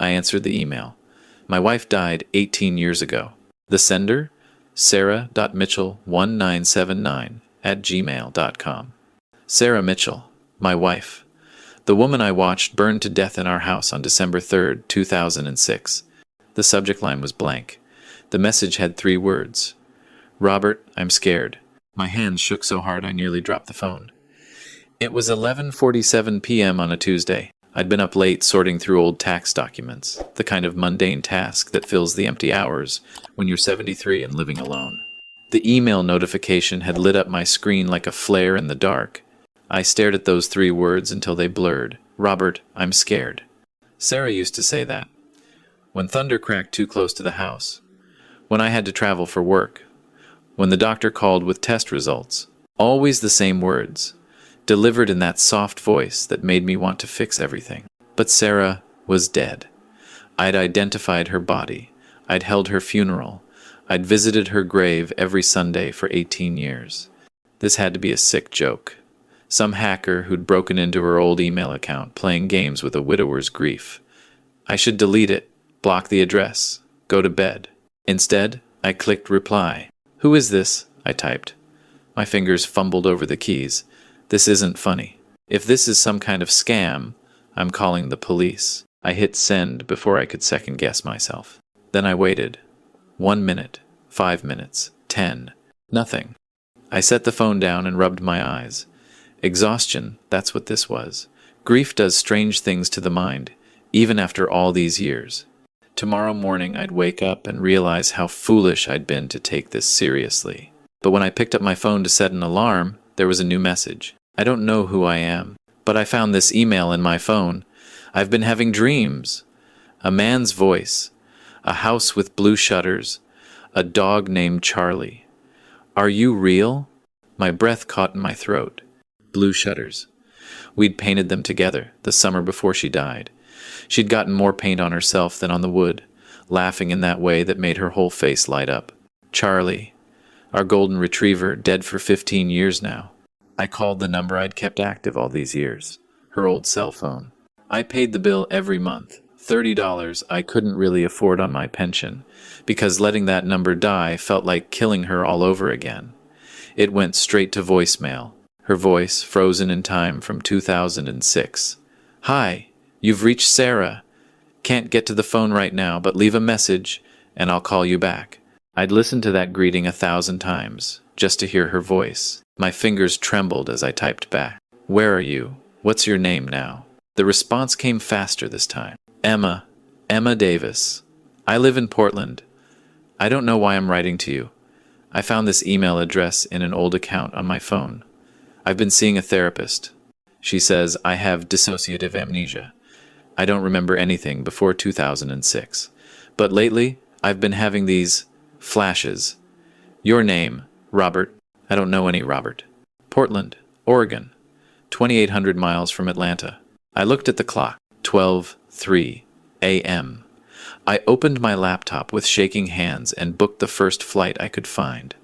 I answered the email. My wife died 18 years ago. The sender? sarah.mitchell1979@gmail.com. Sarah Mitchell, my wife. The woman I watched burned to death in our house on December 3rd, 2006. The subject line was blank. The message had 3 words. Robert, I'm scared. My hands shook so hard I nearly dropped the phone. It was 11:47 p.m. on a Tuesday. I'd been up late sorting through old tax documents, the kind of mundane task that fills the empty hours when you're 73 and living alone. The email notification had lit up my screen like a flare in the dark. I stared at those 3 words until they blurred. Robert, I'm scared. Sarah used to say that. When thunder cracked too close to the house. When I had to travel for work. When the doctor called with test results. Always the same words, delivered in that soft voice that made me want to fix everything. But Sarah was dead. I'd identified her body. I'd held her funeral. I'd visited her grave every Sunday for 18 years. This had to be a sick joke. Some hacker who'd broken into her old email account playing games with a widower's grief. I should delete it, block the address, go to bed. Instead, I clicked reply. Who is this? I typed. My fingers fumbled over the keys. This isn't funny. If this is some kind of scam, I'm calling the police. I hit send before I could second guess myself. Then I waited. 1 minute, 5 minutes, 10. Nothing. I set the phone down and rubbed my eyes. Exhaustion, that's what this was. Grief does strange things to the mind, even after all these years. Tomorrow morning I'd wake up and realize how foolish I'd been to take this seriously. But when I picked up my phone to set an alarm, there was a new message. I don't know who I am, but I found this email in my phone. I've been having dreams. A man's voice. A house with blue shutters. A dog named Charlie. Are you real? My breath caught in my throat. Blue shutters. We'd painted them together the summer before she died. She'd gotten more paint on herself than on the wood, laughing in that way that made her whole face light up. Charlie. Our golden retriever, dead for 15 years now. I called the number I'd kept active all these years. Her old cell phone. I paid the bill every month. $30 I couldn't really afford on my pension, because letting that number die felt like killing her all over again. It went straight to voicemail. Her voice, frozen in time from 2006. Hi, you've reached Sarah. Can't get to the phone right now, but leave a message, and I'll call you back. I'd listened to that greeting 1,000 times, just to hear her voice. My fingers trembled as I typed back. Where are you? What's your name now? The response came faster this time. Emma Davis. I live in Portland. I don't know why I'm writing to you. I found this email address in an old account on my phone. I've been seeing a therapist. She says I have dissociative amnesia. I don't remember anything before 2006. But lately, I've been having these flashes. Your name, Robert. I don't know any Robert. Portland, Oregon. 2,800 miles from Atlanta. I looked at the clock. 12:03 a.m. I opened my laptop with shaking hands and booked the first flight I could find.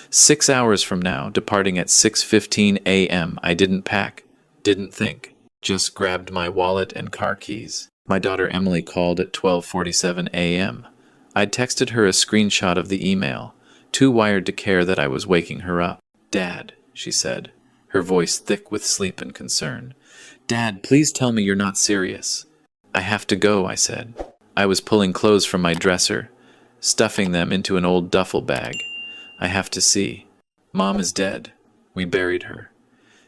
6 hours from now, departing at 6:15 a.m., I didn't pack, didn't think, just grabbed my wallet and car keys. My daughter Emily called at 12:47 a.m. I'd texted her a screenshot of the email, too wired to care that I was waking her up. Dad, she said, her voice thick with sleep and concern. Dad, please tell me you're not serious. I have to go, I said. I was pulling clothes from my dresser, stuffing them into an old duffel bag. I have to see. Mom is dead. We buried her.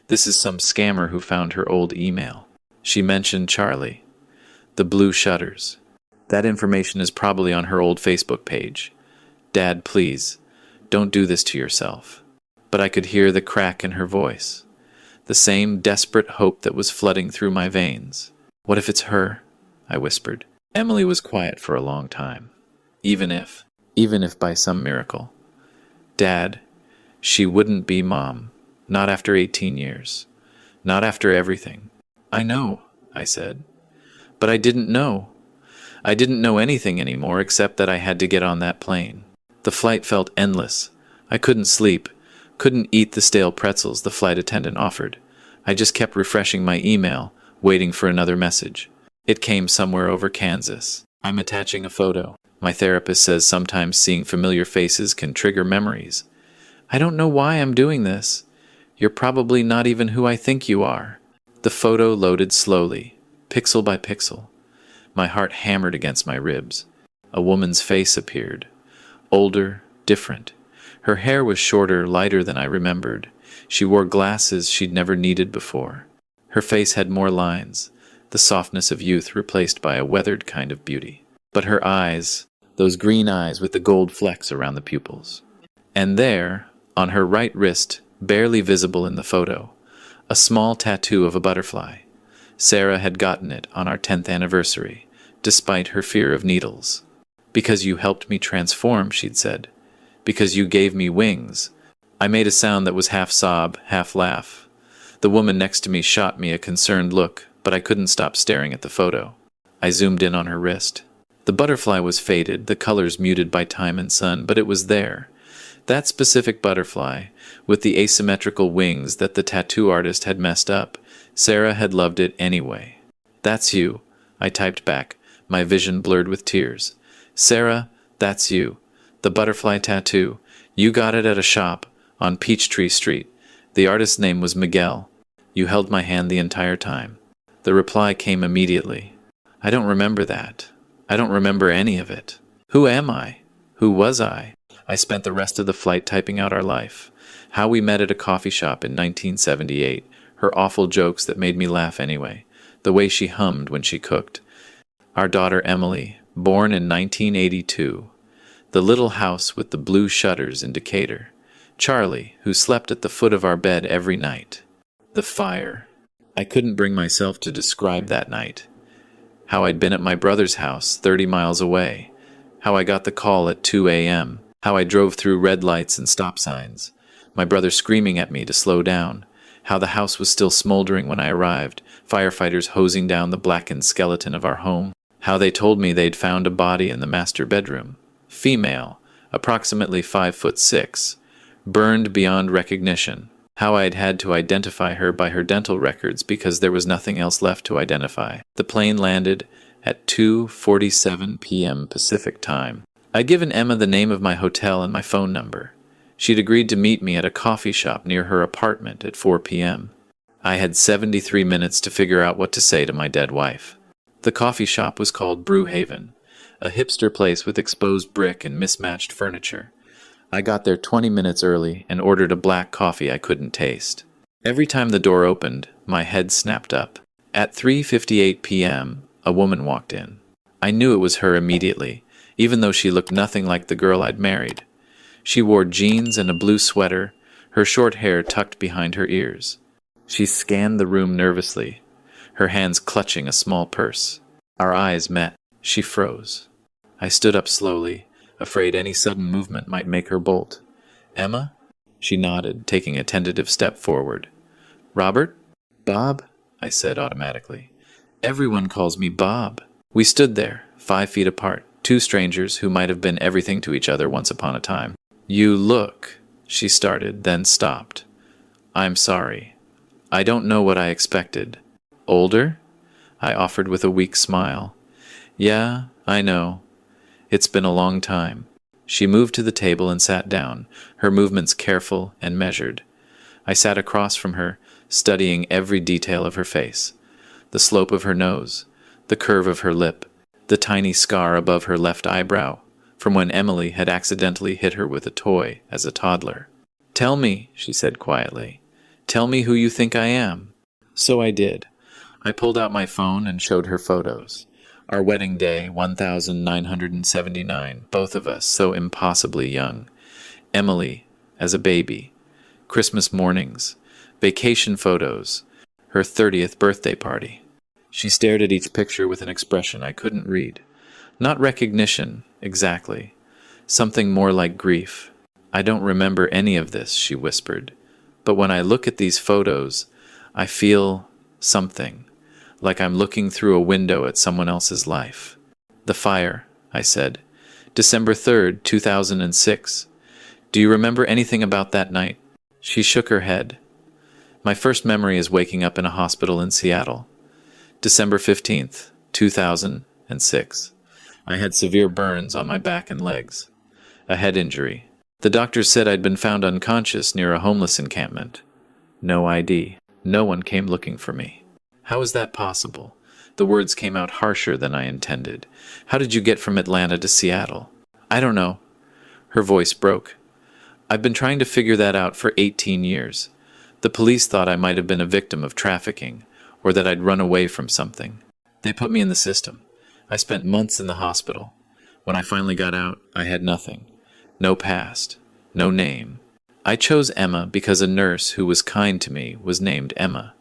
This is some scammer who found her old email. She mentioned Charlie. The blue shutters. That information is probably on her old Facebook page. Dad, please, don't do this to yourself. But I could hear the crack in her voice. The same desperate hope that was flooding through my veins. What if it's her? I whispered. Emily was quiet for a long time. Even if by some miracle. Dad, she wouldn't be Mom. Not after 18 years. Not after everything. I know, I said. But I didn't know. I didn't know anything anymore except that I had to get on that plane. The flight felt endless. I couldn't sleep, couldn't eat the stale pretzels the flight attendant offered. I just kept refreshing my email, waiting for another message. It came somewhere over Kansas. I'm attaching a photo. My therapist says sometimes seeing familiar faces can trigger memories. I don't know why I'm doing this. You're probably not even who I think you are. The photo loaded slowly, pixel by pixel. My heart hammered against my ribs. A woman's face appeared. Older, different. Her hair was shorter, lighter than I remembered. She wore glasses she'd never needed before. Her face had more lines, the softness of youth replaced by a weathered kind of beauty. But her eyes, those green eyes with the gold flecks around the pupils. And there, on her right wrist, barely visible in the photo, a small tattoo of a butterfly. Sarah had gotten it on our 10th anniversary, despite her fear of needles. Because you helped me transform, she'd said. Because you gave me wings. I made a sound that was half sob, half laugh. The woman next to me shot me a concerned look, but I couldn't stop staring at the photo. I zoomed in on her wrist. The butterfly was faded, the colors muted by time and sun, but it was there. That specific butterfly, with the asymmetrical wings that the tattoo artist had messed up, Sarah had loved it anyway. That's you, I typed back, my vision blurred with tears. Sarah, that's you. The butterfly tattoo. You got it at a shop on Peachtree Street. The artist's name was Miguel. You held my hand the entire time. The reply came immediately. I don't remember that. I don't remember any of it. Who am I? Who was I? I spent the rest of the flight typing out our life. How we met at a coffee shop in 1978. Her awful jokes that made me laugh anyway. The way she hummed when she cooked. Our daughter Emily, born in 1982. The little house with the blue shutters in Decatur. Charlie, who slept at the foot of our bed every night. The fire. I couldn't bring myself to describe that night. How I'd been at my brother's house 30 miles away. How I got the call at 2 a.m. How I drove through red lights and stop signs. My brother screaming at me to slow down. How the house was still smoldering when I arrived. Firefighters hosing down the blackened skeleton of our home. How they told me they'd found a body in the master bedroom. Female, approximately 5'6", burned beyond recognition. How I'd had to identify her by her dental records because there was nothing else left to identify. The plane landed at 2:47 p.m. Pacific time. I'd given Emma the name of my hotel and my phone number. She'd agreed to meet me at a coffee shop near her apartment at 4 p.m. I had 73 minutes to figure out what to say to my dead wife. The coffee shop was called Brewhaven, a hipster place with exposed brick and mismatched furniture. I got there 20 minutes early and ordered a black coffee I couldn't taste. Every time the door opened, my head snapped up. At 3:58 p.m., a woman walked in. I knew it was her immediately, even though she looked nothing like the girl I'd married. She wore jeans and a blue sweater, her short hair tucked behind her ears. She scanned the room nervously, her hands clutching a small purse. Our eyes met. She froze. I stood up slowly, afraid any sudden movement might make her bolt. Emma? She nodded, taking a tentative step forward. Robert? Bob? I said automatically. Everyone calls me Bob. We stood there, 5 feet apart, two strangers who might have been everything to each other once upon a time. You look, she started, then stopped. I'm sorry. I don't know what I expected. Older? I offered with a weak smile. Yeah, I know. It's been a long time. She moved to the table and sat down, her movements careful and measured. I sat across from her, studying every detail of her face. The slope of her nose, the curve of her lip, the tiny scar above her left eyebrow, from when Emily had accidentally hit her with a toy as a toddler. Tell me, she said quietly. Tell me who you think I am. So I did. I pulled out my phone and showed her photos. Our wedding day, 1979, both of us so impossibly young. Emily, as a baby. Christmas mornings. Vacation photos. Her 30th birthday party. She stared at each picture with an expression I couldn't read. Not recognition, exactly. Something more like grief. I don't remember any of this, she whispered. But when I look at these photos, I feel something. Like I'm looking through a window at someone else's life. The fire, I said. December 3rd, 2006. Do you remember anything about that night? She shook her head. My first memory is waking up in a hospital in Seattle. December 15th, 2006. I had severe burns on my back and legs. A head injury. The doctors said I'd been found unconscious near a homeless encampment. No ID. No one came looking for me. How is that possible? The words came out harsher than I intended. How did you get from Atlanta to Seattle? I don't know. Her voice broke. I've been trying to figure that out for 18 years. The police thought I might have been a victim of trafficking, or that I'd run away from something. They put me in the system. I spent months in the hospital. When I finally got out, I had nothing. No past. No name. I chose Emma because a nurse who was kind to me was named Emma.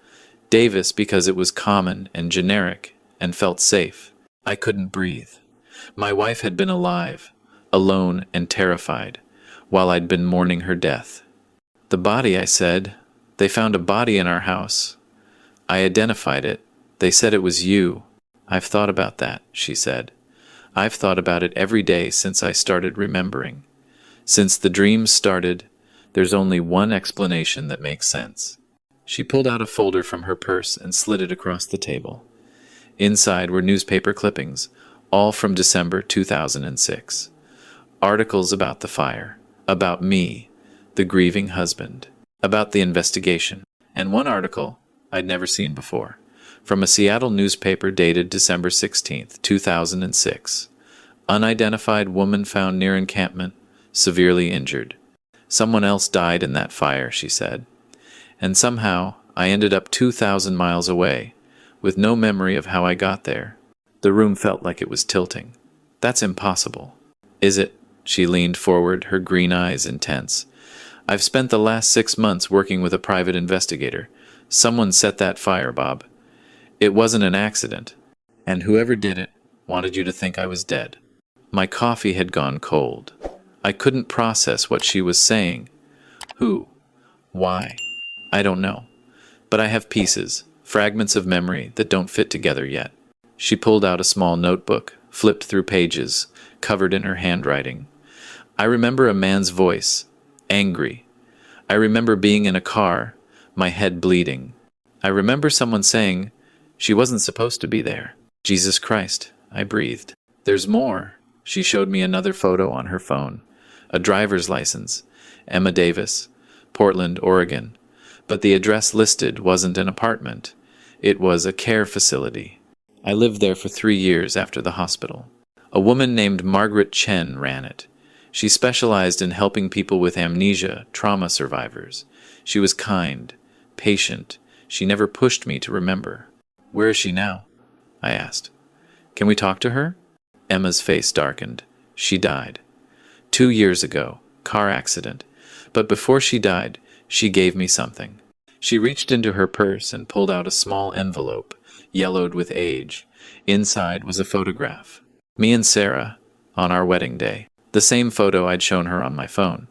Davis because it was common and generic and felt safe. I couldn't breathe. My wife had been alive, alone and terrified, while I'd been mourning her death. The body, I said. They found a body in our house. I identified it. They said it was you. I've thought about that, she said. I've thought about it every day since I started remembering. Since the dreams started, there's only one explanation that makes sense. She pulled out a folder from her purse and slid it across the table. Inside were newspaper clippings, all from December 2006. Articles about the fire, about me, the grieving husband, about the investigation, and one article I'd never seen before, from a Seattle newspaper dated December 16, 2006. Unidentified woman found near encampment, severely injured. Someone else died in that fire, she said. And somehow I ended up 2,000 miles away, with no memory of how I got there. The room felt like it was tilting. That's impossible. Is it? She leaned forward, her green eyes intense. I've spent the last 6 months working with a private investigator. Someone set that fire, Bob. It wasn't an accident. And whoever did it wanted you to think I was dead. My coffee had gone cold. I couldn't process what she was saying. Who? Why? I don't know. But I have pieces, fragments of memory that don't fit together yet. She pulled out a small notebook, flipped through pages, covered in her handwriting. I remember a man's voice, angry. I remember being in a car, my head bleeding. I remember someone saying, she wasn't supposed to be there. Jesus Christ, I breathed. There's more. She showed me another photo on her phone. A driver's license. Emma Davis, Portland, Oregon. But the address listed wasn't an apartment. It was a care facility. I lived there for 3 years after the hospital. A woman named Margaret Chen ran it. She specialized in helping people with amnesia, trauma survivors. She was kind, patient. She never pushed me to remember. Where is she now? I asked. Can we talk to her? Emma's face darkened. She died. 2 years ago, car accident. But before she died, she gave me something. She reached into her purse and pulled out a small envelope, yellowed with age. Inside was a photograph. Me and Sarah, on our wedding day. The same photo I'd shown her on my phone.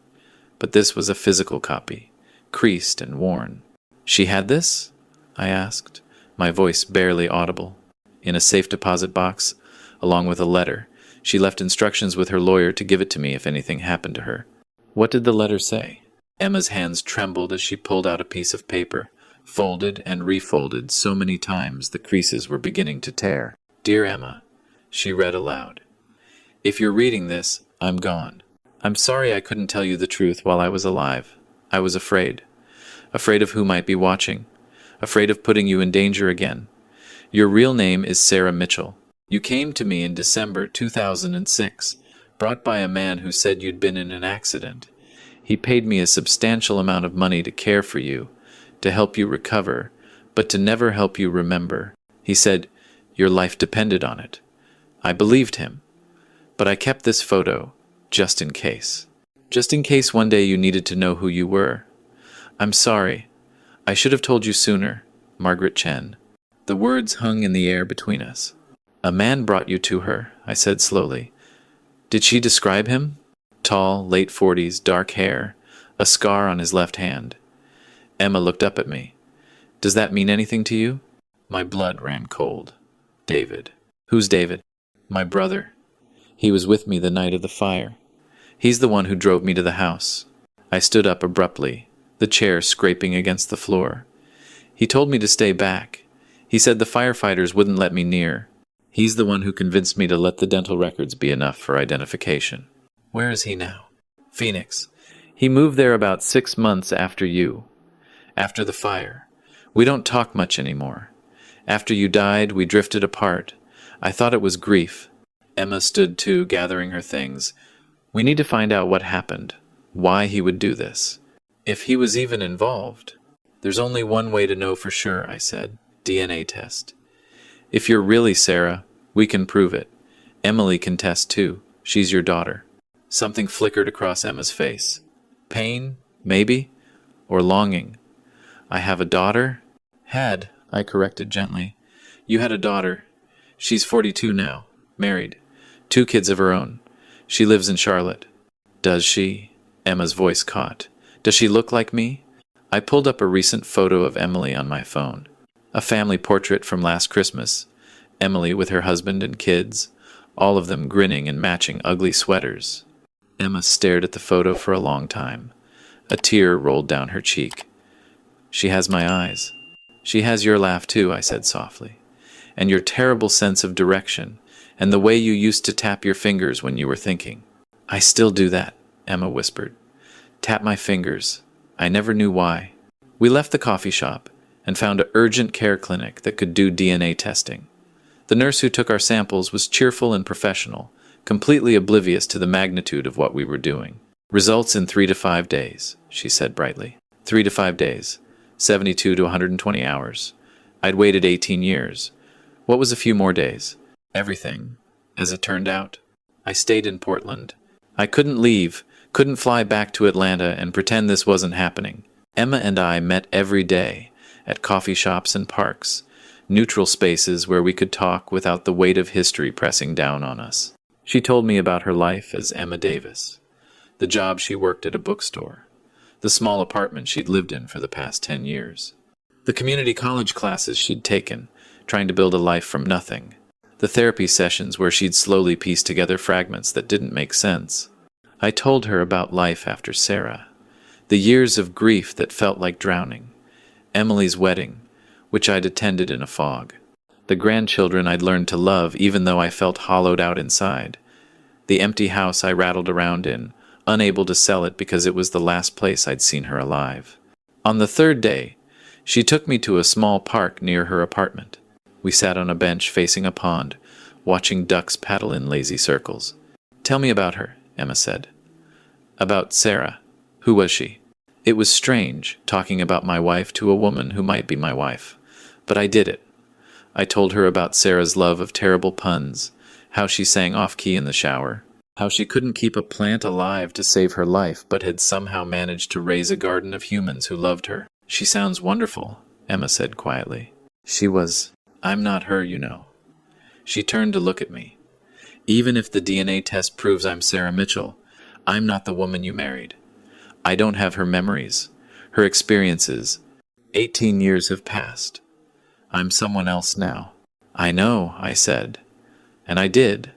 But this was a physical copy, creased and worn. She had this? I asked, my voice barely audible. In a safe deposit box, along with a letter. She left instructions with her lawyer to give it to me if anything happened to her. What did the letter say? Emma's hands trembled as she pulled out a piece of paper, folded and refolded so many times the creases were beginning to tear. Dear Emma, she read aloud. If you're reading this, I'm gone. I'm sorry I couldn't tell you the truth while I was alive. I was afraid. Afraid of who might be watching. Afraid of putting you in danger again. Your real name is Sarah Mitchell. You came to me in December 2006, brought by a man who said you'd been in an accident. He paid me a substantial amount of money to care for you, to help you recover, but to never help you remember. He said your life depended on it. I believed him. But I kept this photo, just in case. Just in case one day you needed to know who you were. I'm sorry. I should have told you sooner, Margaret Chen. The words hung in the air between us. A man brought you to her, I said slowly. Did she describe him? Tall, late 40s, dark hair, a scar on his left hand. Emma looked up at me. Does that mean anything to you? My blood ran cold. David. Who's David? My brother. He was with me the night of the fire. He's the one who drove me to the house. I stood up abruptly, the chair scraping against the floor. He told me to stay back. He said the firefighters wouldn't let me near. He's the one who convinced me to let the dental records be enough for identification. Where is he now? Phoenix. He moved there about 6 months after you. After the fire. We don't talk much anymore. After you died, we drifted apart. I thought it was grief. Emma stood too, gathering her things. We need to find out what happened. Why he would do this. If he was even involved. There's only one way to know for sure, I said. DNA test. If you're really Sarah, we can prove it. Emily can test too. She's your daughter. Something flickered across Emma's face. Pain, maybe? Or longing. I have a daughter? Had, I corrected gently. You had a daughter. She's 42 now. Married. 2 kids of her own. She lives in Charlotte. Does she? Emma's voice caught. Does she look like me? I pulled up a recent photo of Emily on my phone. A family portrait from last Christmas. Emily with her husband and kids, all of them grinning and matching ugly sweaters. Emma stared at the photo for a long time. A tear rolled down her cheek. She has my eyes. She has your laugh too, I said softly. And your terrible sense of direction, and the way you used to tap your fingers when you were thinking. I still do that, Emma whispered. Tap my fingers. I never knew why. We left the coffee shop and found an urgent care clinic that could do DNA testing. The nurse who took our samples was cheerful and professional, completely oblivious to the magnitude of what we were doing. Results in 3 to 5 days, she said brightly. 3 to 5 days. 72 to 120 hours. I'd waited 18 years. What was a few more days? Everything, as it turned out. I stayed in Portland. I couldn't leave, couldn't fly back to Atlanta and pretend this wasn't happening. Emma and I met every day, at coffee shops and parks, neutral spaces where we could talk without the weight of history pressing down on us. She told me about her life as Emma Davis, the job she worked at a bookstore, the small apartment she'd lived in for the past 10 years, the community college classes she'd taken, trying to build a life from nothing, the therapy sessions where she'd slowly pieced together fragments that didn't make sense. I told her about life after Sarah, the years of grief that felt like drowning, Emily's wedding, which I'd attended in a fog, the grandchildren I'd learned to love even though I felt hollowed out inside, the empty house I rattled around in, unable to sell it because it was the last place I'd seen her alive. On the 3rd day, she took me to a small park near her apartment. We sat on a bench facing a pond, watching ducks paddle in lazy circles. Tell me about her, Emma said. About Sarah. Who was she? It was strange, talking about my wife to a woman who might be my wife. But I did it. I told her about Sarah's love of terrible puns, how she sang off-key in the shower, how she couldn't keep a plant alive to save her life but had somehow managed to raise a garden of humans who loved her. She sounds wonderful, Emma said quietly. She was. I'm not her, you know. She turned to look at me. Even if the DNA test proves I'm Sarah Mitchell, I'm not the woman you married. I don't have her memories, her experiences. 18 years have passed. I'm someone else now. I know, I said. And I did.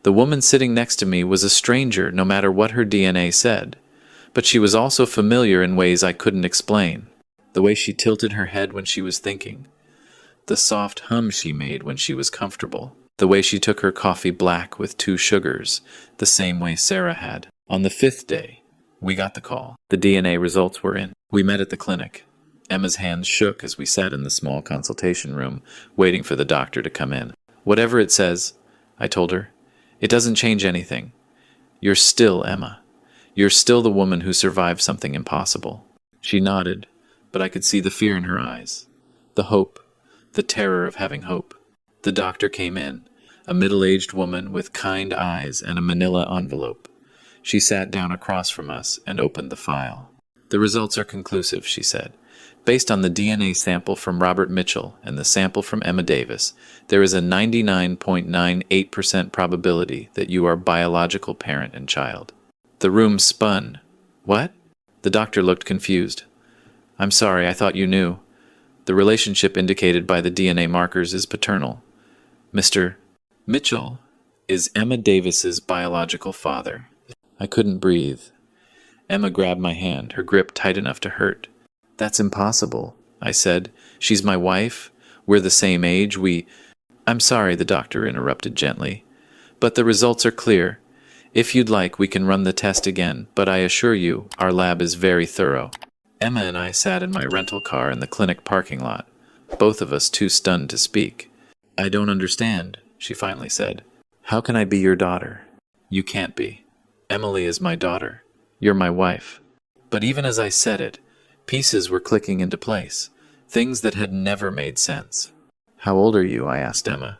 The woman sitting next to me was a stranger no matter what her DNA said, but she was also familiar in ways I couldn't explain. The way she tilted her head when she was thinking. The soft hum she made when she was comfortable. The way she took her coffee black with 2 sugars, the same way Sarah had. On the 5th day, we got the call. The DNA results were in. We met at the clinic. Emma's hands shook as we sat in the small consultation room, waiting for the doctor to come in. Whatever it says, I told her, it doesn't change anything. You're still Emma. You're still the woman who survived something impossible. She nodded, but I could see the fear in her eyes. The hope. The terror of having hope. The doctor came in, a middle-aged woman with kind eyes and a manila envelope. She sat down across from us and opened the file. The results are conclusive, she said. Based on the DNA sample from Robert Mitchell and the sample from Emma Davis, there is a 99.98% probability that you are biological parent and child. The room spun. What? The doctor looked confused. I'm sorry, I thought you knew. The relationship indicated by the DNA markers is paternal. Mr. Mitchell is Emma Davis's biological father. I couldn't breathe. Emma grabbed my hand, her grip tight enough to hurt. That's impossible, I said. She's my wife. We're the same age. I'm sorry, the doctor interrupted gently, but the results are clear. If you'd like, we can run the test again, but I assure you, our lab is very thorough. Emma and I sat in my rental car in the clinic parking lot, both of us too stunned to speak. I don't understand, she finally said. How can I be your daughter? You can't be. Emily is my daughter. You're my wife. But even as I said it, pieces were clicking into place, things that had never made sense. How old are you? I asked Emma.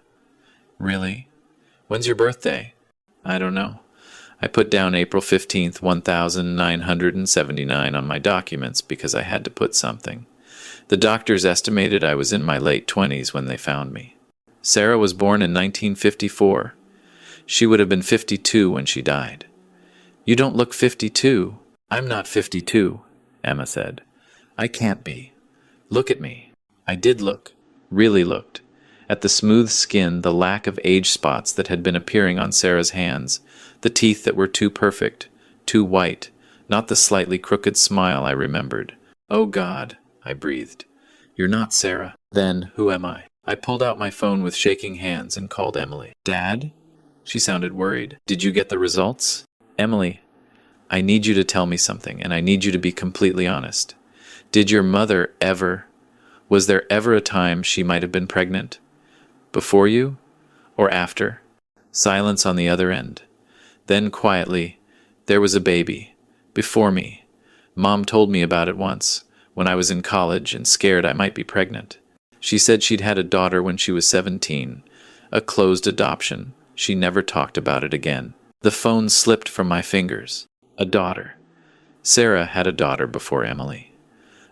Really? When's your birthday? I don't know. I put down April 15th, 1979 on my documents because I had to put something. The doctors estimated I was in my late 20s when they found me. Sarah was born in 1954. She would have been 52 when she died. You don't look 52. I'm not 52, Emma said. I can't be. Look at me. I did look, really looked, at the smooth skin, the lack of age spots that had been appearing on Sarah's hands, the teeth that were too perfect, too white, not the slightly crooked smile I remembered. Oh God, I breathed. You're not Sarah. Then, who am I? I pulled out my phone with shaking hands and called Emily. Dad? She sounded worried. Did you get the results? Emily, I need you to tell me something, and I need you to be completely honest. Did your mother ever, was there ever a time she might have been pregnant? Before you? Or after? Silence on the other end. Then quietly, there was a baby. Before me. Mom told me about it once, when I was in college and scared I might be pregnant. She said she'd had a daughter when she was 17, a closed adoption. She never talked about it again. The phone slipped from my fingers. A daughter. Sarah had a daughter before Emily.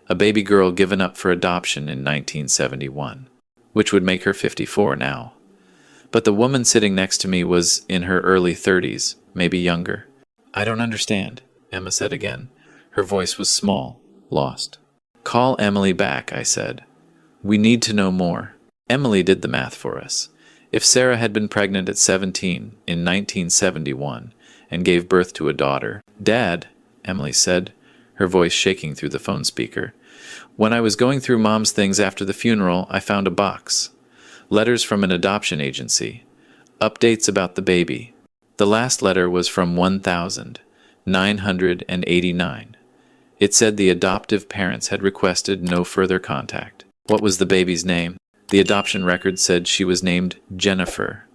A baby girl given up for adoption in 1971, which would make her 54 now. But the woman sitting next to me was in her early 30s, maybe younger. I don't understand, Emma said again. Her voice was small, lost. Call Emily back, I said. We need to know more. Emily did the math for us. If Sarah had been pregnant at 17 in 1971 and gave birth to a daughter, Dad, Emily said, her voice shaking through the phone speaker, when I was going through Mom's things after the funeral, I found a box. Letters from an adoption agency. Updates about the baby. The last letter was from 1989. It said the adoptive parents had requested no further contact. What was the baby's name? The adoption record said she was named Jennifer.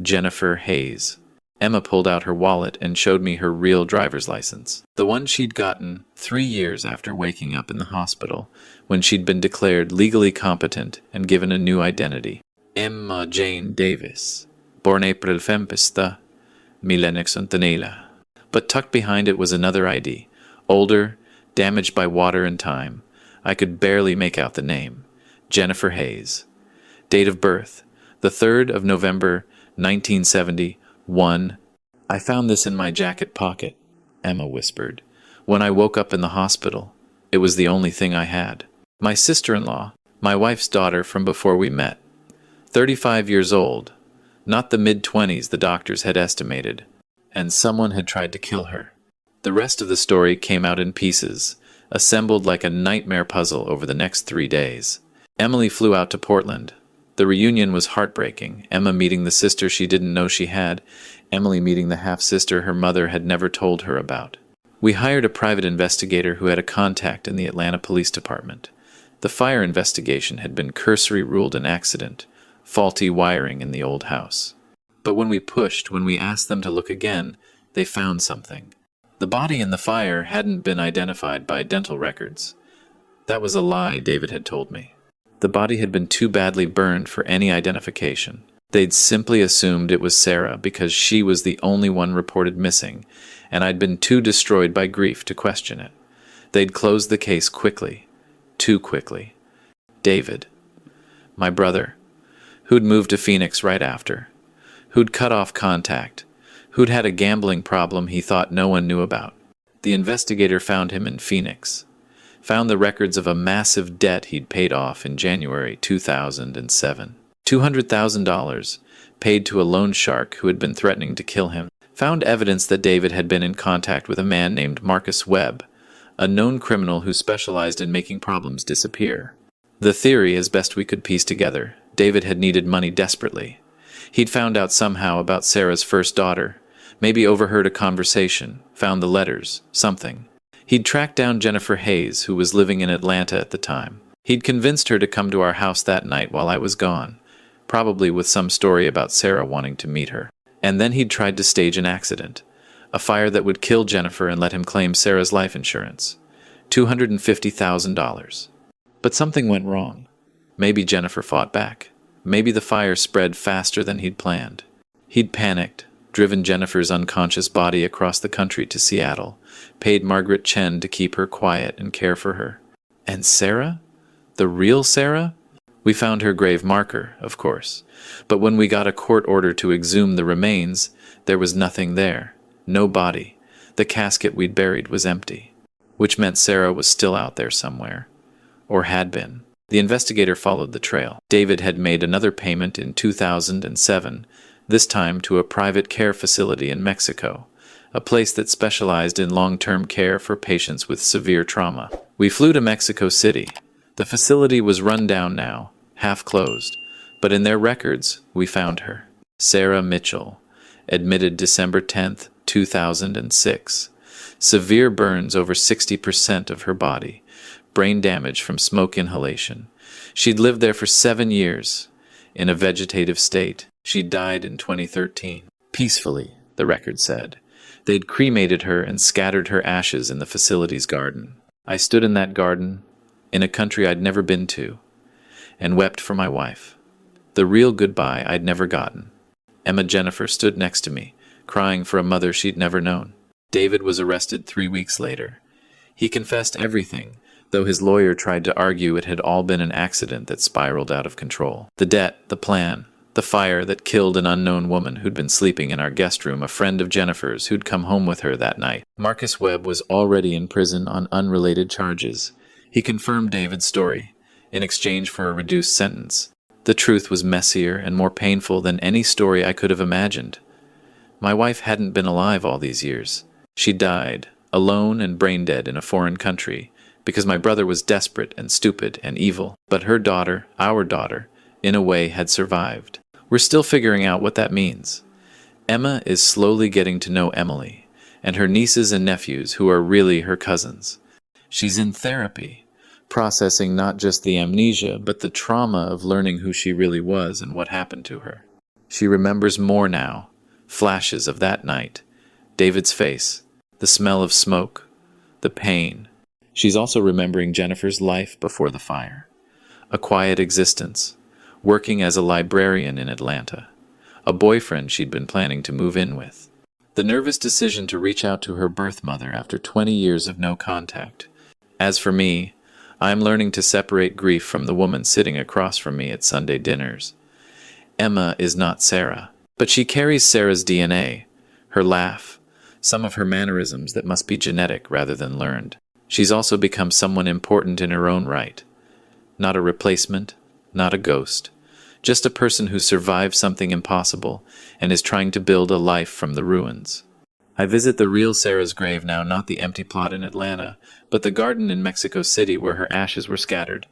Jennifer Hayes. Emma pulled out her wallet and showed me her real driver's license. The one she'd gotten 3 years after waking up in the hospital, when she'd been declared legally competent and given a new identity. Emma Jane Davis. Born April 15, 1989. But tucked behind it was another ID. Older, damaged by water and time. I could barely make out the name. Jennifer Hayes. Date of birth, the 3rd of November, 1971. I found this in my jacket pocket, Emma whispered. When I woke up in the hospital, it was the only thing I had. My sister-in-law, my wife's daughter from before we met. 35 years old, not the mid-20s the doctors had estimated, and someone had tried to kill her. The rest of the story came out in pieces, assembled like a nightmare puzzle over the next 3 days. Emily flew out to Portland. The reunion was heartbreaking. Emma meeting the sister she didn't know she had, Emily meeting the half-sister her mother had never told her about. We hired a private investigator who had a contact in the Atlanta Police Department. The fire investigation had been cursory ruled an accident, faulty wiring in the old house. But when we asked them to look again, they found something. The body in the fire hadn't been identified by dental records. That was a lie, David had told me. The body had been too badly burned for any identification. They'd simply assumed it was Sarah because she was the only one reported missing, and I'd been too destroyed by grief to question it. They'd closed the case quickly. Too quickly. David, my brother, who'd moved to Phoenix right after, who'd cut off contact, who'd had a gambling problem he thought no one knew about. The investigator found him in Phoenix. Found the records of a massive debt he'd paid off in January 2007. $200,000 paid to a loan shark who had been threatening to kill him. Found evidence that David had been in contact with a man named Marcus Webb, a known criminal who specialized in making problems disappear. The theory, as best we could piece together, David had needed money desperately. He'd found out somehow about Sarah's first daughter, maybe overheard a conversation, found the letters, something. He'd tracked down Jennifer Hayes, who was living in Atlanta at the time. He'd convinced her to come to our house that night while I was gone, probably with some story about Sarah wanting to meet her. And then he'd tried to stage an accident, a fire that would kill Jennifer and let him claim Sarah's life insurance, $250,000. But something went wrong. Maybe Jennifer fought back. Maybe the fire spread faster than he'd planned. He'd panicked, driven Jennifer's unconscious body across the country to Seattle, paid Margaret Chen to keep her quiet and care for her. And Sarah? The real Sarah? We found her grave marker, of course, but when we got a court order to exhume the remains, there was nothing there. No body. The casket we'd buried was empty, which meant Sarah was still out there somewhere. Or had been. The investigator followed the trail. David had made another payment in 2007, this time to a private care facility in Mexico, a place that specialized in long-term care for patients with severe trauma. We flew to Mexico City. The facility was run down now, half closed, but in their records, we found her. Sarah Mitchell, admitted December 10th, 2006. Severe burns over 60% of her body. Brain damage from smoke inhalation. She'd lived there for 7 years, in a vegetative state. She died in 2013. Peacefully, the record said. They'd cremated her and scattered her ashes in the facility's garden. I stood in that garden, in a country I'd never been to, and wept for my wife. The real goodbye I'd never gotten. Emma Jennifer stood next to me, crying for a mother she'd never known. David was arrested 3 weeks later. He confessed everything, though his lawyer tried to argue it had all been an accident that spiraled out of control. The debt, the plan, the fire that killed an unknown woman who'd been sleeping in our guest room, a friend of Jennifer's who'd come home with her that night. Marcus Webb was already in prison on unrelated charges. He confirmed David's story, in exchange for a reduced sentence. The truth was messier and more painful than any story I could have imagined. My wife hadn't been alive all these years. She died, alone and brain-dead in a foreign country, because my brother was desperate and stupid and evil. But her daughter, our daughter, in a way had survived. We're still figuring out what that means. Emma is slowly getting to know Emily, and her nieces and nephews who are really her cousins. She's in therapy, processing not just the amnesia, but the trauma of learning who she really was and what happened to her. She remembers more now, flashes of that night, David's face, the smell of smoke, the pain. She's also remembering Jennifer's life before the fire. A quiet existence, working as a librarian in Atlanta. A boyfriend she'd been planning to move in with. The nervous decision to reach out to her birth mother after 20 years of no contact. As for me, I'm learning to separate grief from the woman sitting across from me at Sunday dinners. Emma is not Sarah, but she carries Sarah's DNA, her laugh, some of her mannerisms that must be genetic rather than learned. She's also become someone important in her own right. Not a replacement, not a ghost, just a person who survived something impossible and is trying to build a life from the ruins. I visit the real Sarah's grave now, not the empty plot in Atlanta, but the garden in Mexico City where her ashes were scattered.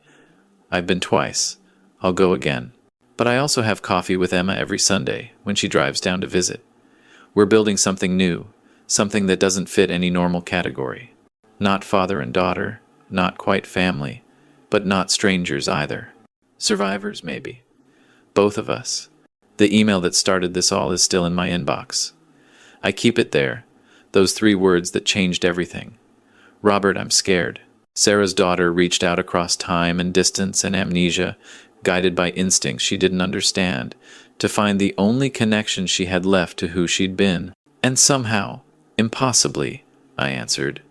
I've been twice. I'll go again. But I also have coffee with Emma every Sunday when she drives down to visit. We're building something new, something that doesn't fit any normal category. Not father and daughter, not quite family, but not strangers either. Survivors, maybe. Both of us. The email that started this all is still in my inbox. I keep it there, those 3 words that changed everything. Robert, I'm scared. Sarah's daughter reached out across time and distance and amnesia, guided by instincts she didn't understand, to find the only connection she had left to who she'd been. And somehow, impossibly, I answered,